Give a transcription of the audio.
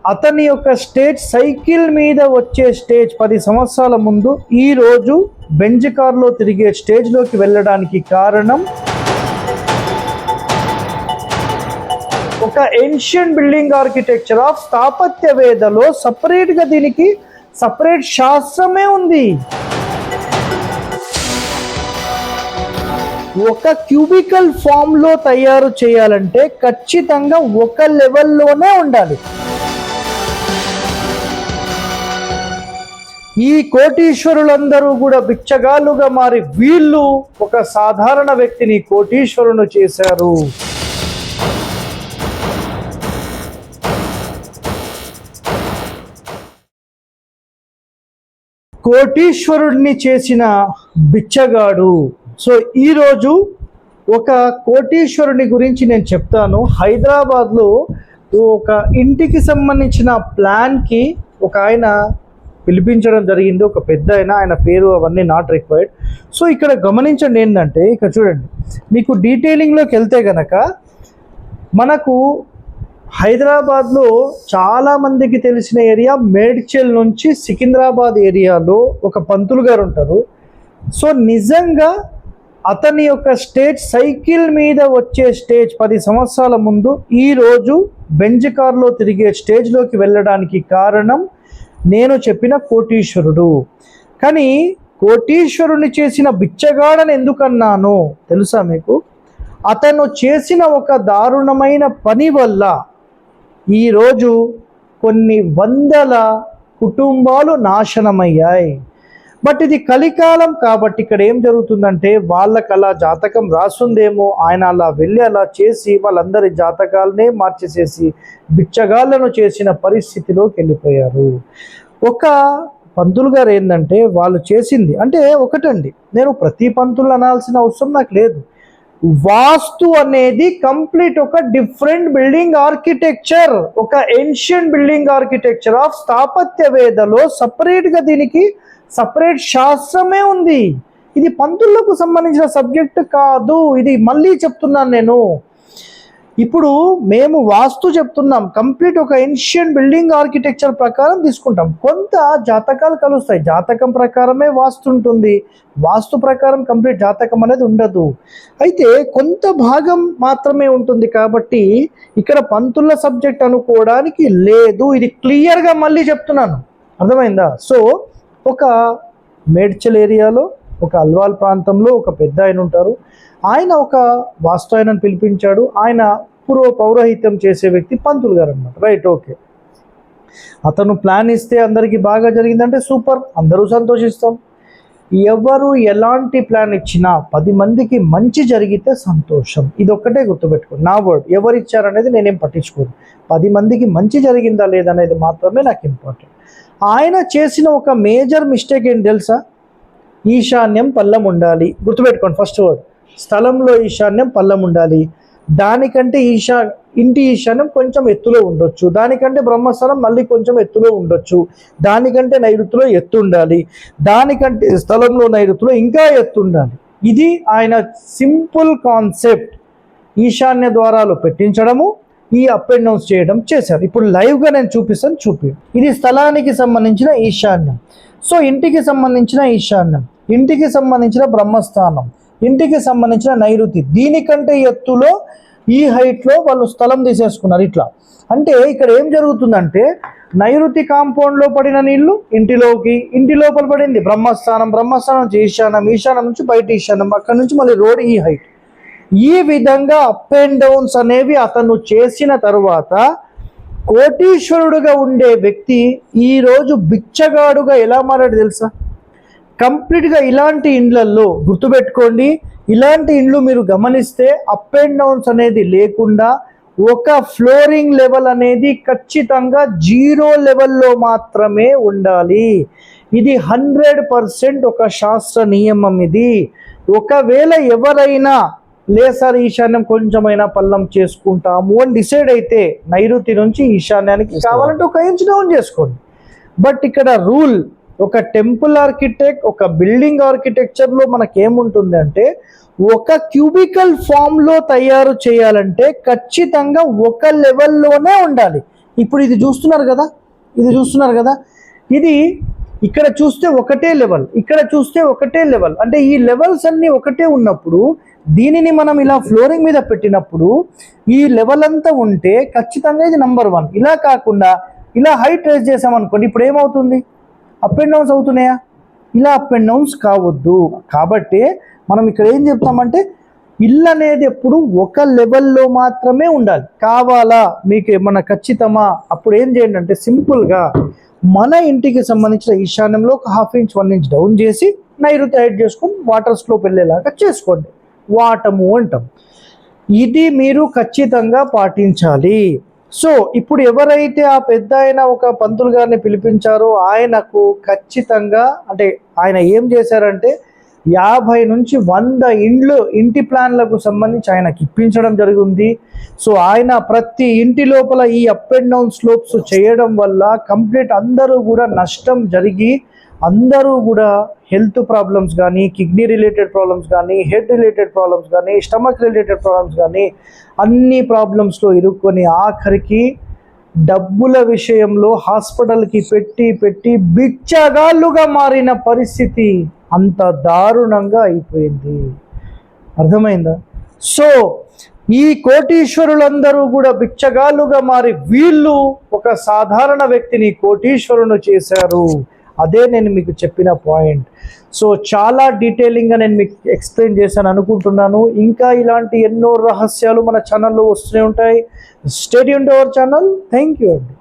అతని యొక్క stage cycle మీద వచ్చే స్టేజ్ 10 సంవత్సరాల ముందు ఈ రోజు బెంజ్ కార్లో తిరిగే స్టేజ్లోకి వెళ్ళడానికి కారణం ఒక ఏన్షియంట్ బిల్డింగ్ ఆర్కిటెక్చర్ ఆఫ్ స్థాపత్య వేదలో సపరేట్గా దీనికి సపరేట్ శాస్త్రమే ఉంది. ఒక క్యూబికల్ ఫామ్లో తయారు చేయాలంటే ఖచ్చితంగా ఒక లెవెల్లోనే ఉండాలి. ఈ కోటీశ్వరులందరూ కూడా బిచ్చగాళ్ళుగా మారి వీళ్ళు ఒక సాధారణ వ్యక్తిని కోటీశ్వరును చేశారు. కోటీశ్వరుడిని చేసిన బిచ్చగాడు. సో ఈరోజు ఒక కోటీశ్వరుని గురించి నేను చెప్తాను. హైదరాబాద్లో ఒక ఇంటికి సంబంధించిన ప్లాన్కి ఒక ఆయన పిలిపించడం జరిగింది, ఒక పెద్ద ఆయన పేరు అవన్నీ నాట్ రిక్వైర్డ్. సో ఇక్కడ గమనించండి ఏంటంటే, ఇక్కడ చూడండి, మీకు డీటెయిలింగ్లోకి వెళ్తే గనక మనకు హైదరాబాద్లో చాలామందికి తెలిసిన ఏరియా మేడ్చల్ నుంచి సికింద్రాబాద్ ఏరియాలో ఒక పంతులు గారు ఉంటారు. సో నిజంగా అతని యొక్క స్టేజ్ సైకిల్ మీద వచ్చే స్టేజ్ 10 సంవత్సరాల ముందు ఈరోజు బెంజ్ కార్లో తిరిగే స్టేజ్లోకి వెళ్ళడానికి కారణం నేను చెప్పిన కోటీశ్వరుడు. కానీ కోటీశ్వరుని చేసిన బిచ్చగాడని ఎందుకన్నాను తెలుసా మీకు? అతను చేసిన ఒక దారుణమైన పని వల్ల ఈరోజు కొన్ని వందల కుటుంబాలు నాశనమయ్యాయి. బట్ ఇది కలికాలం కాబట్టి ఇక్కడ ఏం జరుగుతుందంటే, వాళ్ళకి అలా జాతకం రాసుందేమో, ఆయన అలా వెళ్ళి అలా చేసి వాళ్ళందరి జాతకాలనే మార్చేసేసి బిచ్చగాళ్ళను చేసిన పరిస్థితిలోకి వెళ్ళిపోయారు. ఒక పంతులు గారు ఏంటంటే వాళ్ళు చేసింది అంటే ఒకటండి, నేను ప్రతి పంతులు అనాల్సిన అవసరం నాకు లేదు. వాస్తు అనేది కంప్లీట్ ఒక డిఫరెంట్ బిల్డింగ్ ఆర్కిటెక్చర్, ఒక ఏన్షియంట్ బిల్డింగ్ ఆర్కిటెక్చర్ ఆఫ్ స్థాపత్య వేదలో సపరేట్గా దీనికి సపరేట్ శాస్త్రమే ఉంది. ఇది పంతులకు సంబంధించిన సబ్జెక్ట్ కాదు. ఇది మళ్ళీ చెప్తున్నాను నేను. ఇప్పుడు మేము వాస్తు చెప్తున్నాం, కంప్లీట్ ఒక ఏన్షియంట్ బిల్డింగ్ ఆర్కిటెక్చర్ ప్రకారం తీసుకుంటాం. కొంత జాతకాలు కలుస్తాయి, జాతకం ప్రకారమే వాస్తు ఉంటుంది, వాస్తు ప్రకారం కంప్లీట్ జాతకం అనేది ఉండదు. అయితే కొంత భాగం మాత్రమే ఉంటుంది కాబట్టి ఇక్కడ పంతుల సబ్జెక్ట్ అనుకోవడానికి లేదు. ఇది క్లియర్గా మళ్ళీ చెప్తున్నాను, అర్థమైందా? సో ఒక మేడ్చల్ ఏరియాలో ఒక అల్వాల్ ప్రాంతంలో ఒక పెద్ద ఆయన ఉంటారు. ఆయన ఒక వాస్తు ఆయనను పిలిపించాడు. ఆయన పౌరహిత్యం చేసే వ్యక్తి పంతులు గారు అనమాట. Right, okay. అతను ప్లాన్ ఇస్తే అందరికీ బాగా జరిగిందంటే సూపర్, అందరూ సంతోషిస్తాం. ఎవరు ఎలాంటి ప్లాన్ ఇచ్చినా 10 మందికి మంచి జరిగితే సంతోషం. ఇది ఒక్కటే గుర్తుపెట్టుకోండి, నా వర్డ్. ఎవరు ఇచ్చారనేది నేనేం పట్టించుకోను. 10 మందికి మంచి జరిగిందా లేదనేది మాత్రమే నాకు ఇంపార్టెంట్. ఆయన చేసిన ఒక మేజర్ మిస్టేక్ ఏంటి తెలుసా? ఈశాన్యం పల్లం ఉండాలి. గుర్తుపెట్టుకోండి, ఫస్ట్ వర్డ్. స్థలంలో ఈశాన్యం పల్లం ఉండాలి. దానికంటే ఇంటి ఈశాన్యం కొంచెం ఎత్తులో ఉండొచ్చు, దానికంటే బ్రహ్మస్థానం మళ్ళీ కొంచెం ఎత్తులో ఉండొచ్చు, దానికంటే నైరుతిలో ఎత్తు ఉండాలి, దానికంటే స్థలంలో నైరుతిలో ఇంకా ఎత్తు ఉండాలి. ఇది ఆయన సింపుల్ కాన్సెప్ట్. ఈశాన్య ద్వారాలు పెట్టించడము, ఈ అప్ అండ్ డౌన్స్ చేయడం చేశారు. ఇప్పుడు లైవ్గా నేను చూపిస్తాను. ఇది స్థలానికి సంబంధించిన ఈశాన్యం. సో ఇంటికి సంబంధించిన ఈశాన్యం, ఇంటికి సంబంధించిన బ్రహ్మస్థానం, ఇంటికి సంబంధించిన నైరుతి, దీనికంటే ఎత్తులో ఈ హైట్లో వాళ్ళు స్థలం తీసేసుకున్నారు. ఇట్లా అంటే ఇక్కడ ఏం జరుగుతుందంటే, నైరుతి కాంపౌండ్లో పడిన నీళ్లు ఇంటిలోకి, ఇంటి లోపల పడింది బ్రహ్మస్థానం, బ్రహ్మస్థానం నుంచి ఈశాన్యం, ఈశాన్యం నుంచి బయట ఈశాన్యం, అక్కడ నుంచి మళ్ళీ రోడ్ ఈ హైట్. ఈ విధంగా అప్ అండ్ డౌన్స్ అనేవి అతను చేసిన తరువాత కోటీశ్వరుడుగా ఉండే వ్యక్తి ఈరోజు బిచ్చగాడుగా ఎలా మారాడు తెలుసా? కంప్లీట్గా ఇలాంటి ఇండ్లల్లో గుర్తుపెట్టుకోండి, ఇలాంటి ఇండ్లు మీరు గమనిస్తే అప్ అండ్ డౌన్స్ అనేది లేకుండా ఒక ఫ్లోరింగ్ లెవెల్ అనేది ఖచ్చితంగా 0 లెవెల్లో మాత్రమే ఉండాలి. ఇది 100% ఒక శాస్త్ర నియమం. ఇది ఒకవేళ ఎవరైనా లేసారి ఈశాన్యం కొంచెమైనా పల్లం చేసుకుంటాము అని డిసైడ్ అయితే నైరుతి నుంచి ఈశాన్యానికి కావాలంటే 1 ఇంచ్ డౌన్ చేసుకోండి. బట్ ఇక్కడ రూల్, ఒక టెంపుల్ ఆర్కిటెక్ట్, ఒక బిల్డింగ్ ఆర్కిటెక్చర్లో మనకేముంటుంది అంటే, ఒక క్యూబికల్ ఫామ్లో తయారు చేయాలంటే ఖచ్చితంగా ఒక లెవెల్లోనే ఉండాలి. ఇప్పుడు ఇది చూస్తున్నారు కదా, ఇది ఇక్కడ చూస్తే ఒకటే లెవెల్, ఇక్కడ చూస్తే ఒకటే లెవెల్, అంటే ఈ లెవెల్స్ అన్నీ ఒకటే ఉన్నప్పుడు దీనిని మనం ఇలా ఫ్లోరింగ్ మీద పెట్టినప్పుడు ఈ లెవెల్ అంతా ఉంటే ఖచ్చితంగా ఇది నంబర్ 1. ఇలా కాకుండా ఇలా హైట్ రేజ్ చేసామనుకోండి, ఇప్పుడు ఏమవుతుంది? అప్ అండ్ డౌన్స్ అవుతున్నాయా? ఇలా అప్ అండ్ డౌన్స్ కావద్దు. కాబట్టి మనం ఇక్కడ ఏం చెప్తామంటే ఇల్లు అనేది ఎప్పుడు ఒక లెవెల్లో మాత్రమే ఉండాలి. కావాలా మీకు ఏమన్నా ఖచ్చితమా? అప్పుడు ఏం చేయండి అంటే సింపుల్గా మన ఇంటికి సంబంధించిన ఈశాన్యంలో ఒక 1/2 ఇంచ్ 1 ఇంచ్ డౌన్ చేసి నైరుతి హైట్ చేసుకొని వాటర్ స్లోప్ వెళ్ళేలాగా చేసుకోండి. వాటము అంటాం. ఇది మీరు ఖచ్చితంగా పాటించాలి. సో ఇప్పుడు ఎవరైతే ఆ పెద్ద ఆయన ఒక పంతులు గారిని పిలిపించారో ఆయనకు ఖచ్చితంగా అంటే ఆయన ఏం చేశారంటే 50 నుంచి 100 ఇంటి ప్లాన్లకు సంబంధించి ఆయనకి ఇప్పించడం జరిగింది. సో ఆయన ప్రతి ఇంటి లోపల ఈ అప్ అండ్ డౌన్ స్లోప్స్ చేయడం వల్ల కంప్లీట్ అందరూ కూడా నష్టం జరిగి అందరూ కూడా హెల్త్ ప్రాబ్లమ్స్ కానీ, కిడ్నీ రిలేటెడ్ ప్రాబ్లమ్స్ కానీ, హెడ్ రిలేటెడ్ ప్రాబ్లమ్స్ కానీ, స్టమక్ రిలేటెడ్ ప్రాబ్లమ్స్ కానీ అన్ని ప్రాబ్లమ్స్లో ఇరుక్కొని ఆఖరికి డబ్బుల విషయంలో హాస్పిటల్కి పెట్టి బిచ్చగాళ్ళుగా మారిన పరిస్థితి అంత దారుణంగా అయిపోయింది. అర్థమైందా? సో ఈ కోటీశ్వరులందరూ కూడా బిచ్చగాళ్ళుగా మారి వీళ్ళు ఒక సాధారణ వ్యక్తిని కోటీశ్వరుని చేశారు. అదే నేను మీకు చెప్పిన పాయింట్. సో చాలా డీటెయిలింగ్గా నేను మీకు ఎక్స్ప్లెయిన్ చేశాను అనుకుంటున్నాను. ఇంకా ఇలాంటి ఎన్నో రహస్యాలు మన ఛానల్లో వస్తూనే ఉంటాయి. Stay tuned to our channel. Thank you అండి.